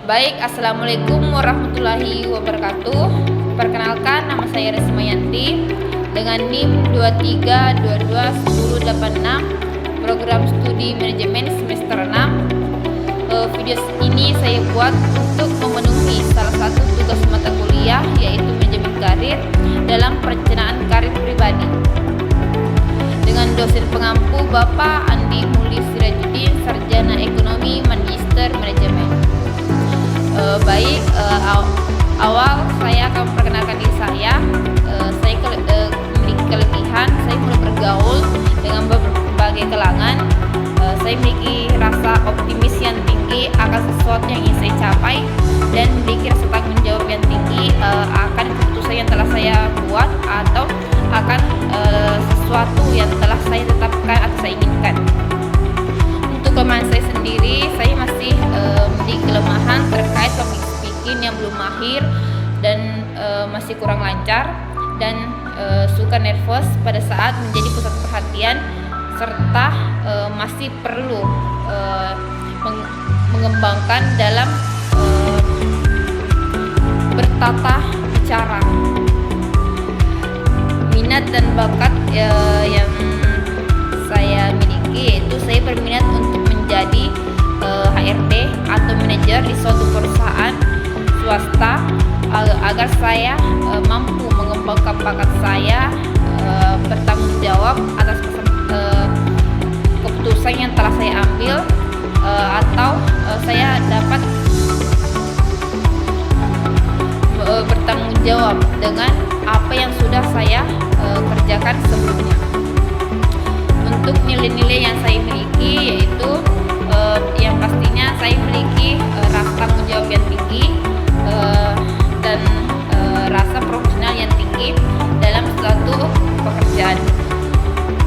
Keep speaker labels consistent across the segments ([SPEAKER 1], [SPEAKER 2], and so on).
[SPEAKER 1] Baik, Assalamualaikum warahmatullahi wabarakatuh. Perkenalkan, nama saya Resmayanti dengan NIM 23221086, program studi manajemen semester 6. Video ini saya buat untuk memenuhi salah satu tugas mata kuliah, yaitu manajemen karir dalam perencanaan karir pribadi, dengan dosen pengampu Bapak Andi Muli Sirajuddin, Sarjana Ekonomi Magister Manajemen. Awal saya akan memperkenalkan diri saya. Saya memiliki kelebihan, saya mulai bergaul dengan berbagai kalangan. Saya memiliki rasa optimis yang tinggi akan sesuatu yang ingin saya capai, dan memiliki rasa tanggung jawab yang tinggi akan keputusan yang telah saya buat atau akan sesuatu yang telah saya tetapkan atau saya inginkan. Untuk kelemahan saya sendiri, saya masih memiliki kelemahan terkait public speaking yang belum mahir dan masih kurang lancar, dan suka nervous pada saat menjadi pusat perhatian, serta masih perlu mengembangkan dalam bertata bicara. Minat dan bakat yang saya miliki, yaitu saya berminat untuk menjadi HRD atau manajer di suatu perusahaan swasta, agar saya mampu mengembangkan bakat saya, bertanggung jawab atas keputusan yang telah saya ambil, atau saya dapat bertanggung jawab dengan apa yang sudah saya kerjakan sebelumnya. Untuk nilai-nilai yang saya miliki, yaitu yang pastinya saya memiliki rasa tanggung jawab yang tinggi dan rasa profesional yang tinggi dalam suatu pekerjaan.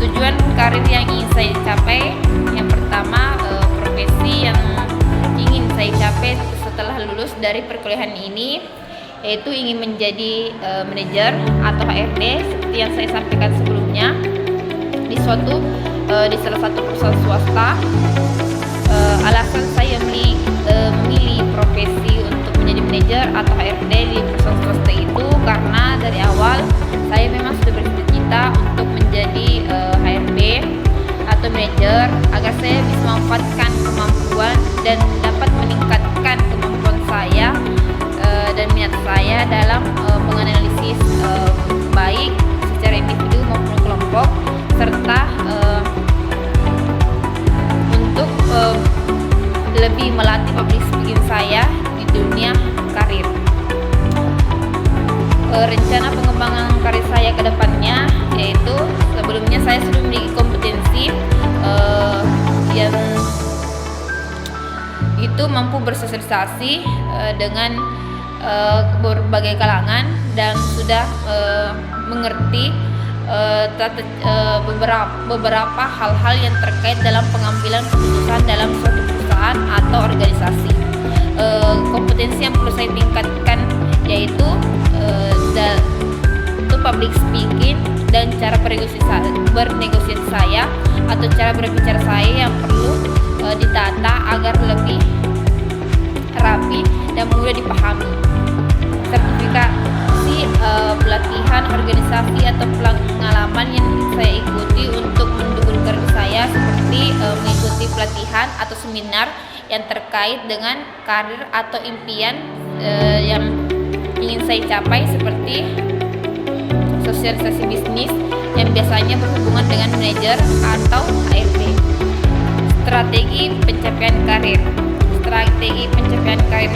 [SPEAKER 1] Tujuan karir yang ingin saya capai, yang pertama, profesi yang ingin saya capai setelah lulus dari perkuliahan ini, yaitu ingin menjadi manajer atau HRD seperti yang saya sampaikan sebelumnya di salah satu perusahaan swasta. Alasan saya memilih profesi untuk menjadi manajer atau HRD di perusahaan swasta itu karena dari awal saya memang sudah bercita-cita untuk menjadi HRD atau manajer, agar saya bisa memanfaatkan kemampuan dan dapat meningkatkan kemampuan saya dan minat saya dalam menganalisis baik secara individu maupun kelompok, serta untuk lebih melatih public speaking saya di dunia karir. Rencana pengembangan karir saya ke depannya, yaitu sebelumnya saya sudah memiliki kompetensi yang itu mampu bersosialisasi dengan berbagai kalangan, dan sudah mengerti beberapa hal-hal yang terkait dalam pengambilan keputusan dalam suatu perusahaan atau organisasi. Kompetensi yang perlu saya tingkatkan yaitu public speaking dan cara bernegosiasi saya atau cara berbicara saya yang perlu ditata agar lebih rapi dan mudah dipahami. Sertifikasi pelatihan organisasi atau pengalaman yang saya ikuti untuk mendukung karir saya, seperti mengikuti pelatihan atau seminar yang terkait dengan karir atau impian yang ingin saya capai, seperti sosialisasi bisnis yang biasanya berhubungan dengan manajer atau HRD. Strategi pencapaian karir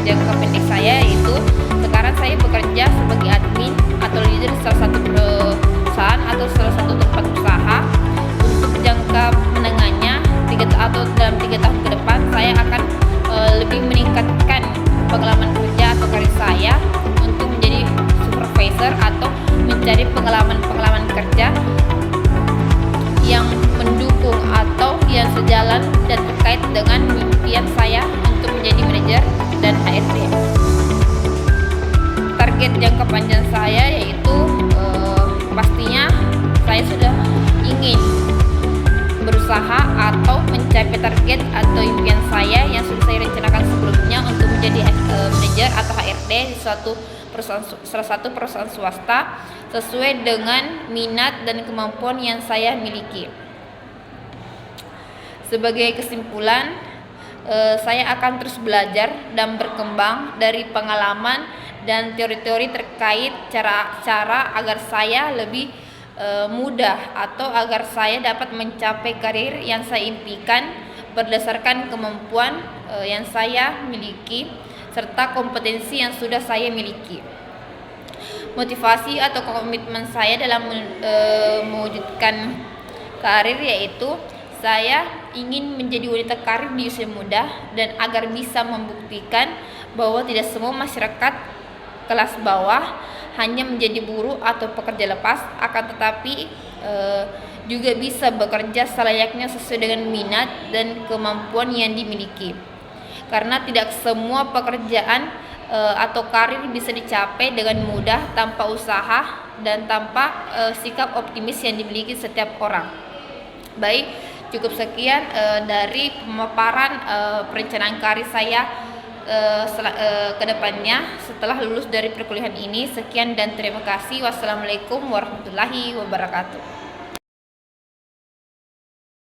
[SPEAKER 1] jangka pendek saya, yaitu sekarang saya bekerja sebagai admin atau leader salah satu perusahaan atau salah satu tempat usaha. Untuk jangka menengahnya dalam 3 tahun ke depan, saya akan lebih meningkatkan pengalaman kerja atau karir saya untuk menjadi supervisor atau mencari pengalaman kerja yang mendukung atau yang sejalan dan terkait dengan impian saya untuk menjadi manajer dan HRD. Target jangka panjang saya yaitu pastinya saya sudah ingin berusaha atau mencapai target atau impian saya yang sudah saya rencanakan sebelumnya untuk menjadi HRD di salah satu perusahaan swasta sesuai dengan minat dan kemampuan yang saya miliki. Sebagai kesimpulan, saya akan terus belajar dan berkembang dari pengalaman dan teori-teori terkait cara agar saya lebih mudah atau agar saya dapat mencapai karir yang saya impikan berdasarkan kemampuan yang saya miliki serta kompetensi yang sudah saya miliki. Motivasi atau komitmen saya dalam mewujudkan karir yaitu saya ingin menjadi wanita karir di usia muda dan agar bisa membuktikan bahwa tidak semua masyarakat kelas bawah hanya menjadi buruh atau pekerja lepas, akan tetapi juga bisa bekerja selayaknya sesuai dengan minat dan kemampuan yang dimiliki. Karena tidak semua pekerjaan atau karir bisa dicapai dengan mudah tanpa usaha dan tanpa sikap optimis yang dimiliki setiap orang. Baik, cukup sekian dari pemaparan perencanaan karir saya ke depannya setelah lulus dari perkuliahan ini. Sekian dan terima kasih. Wassalamualaikum warahmatullahi wabarakatuh.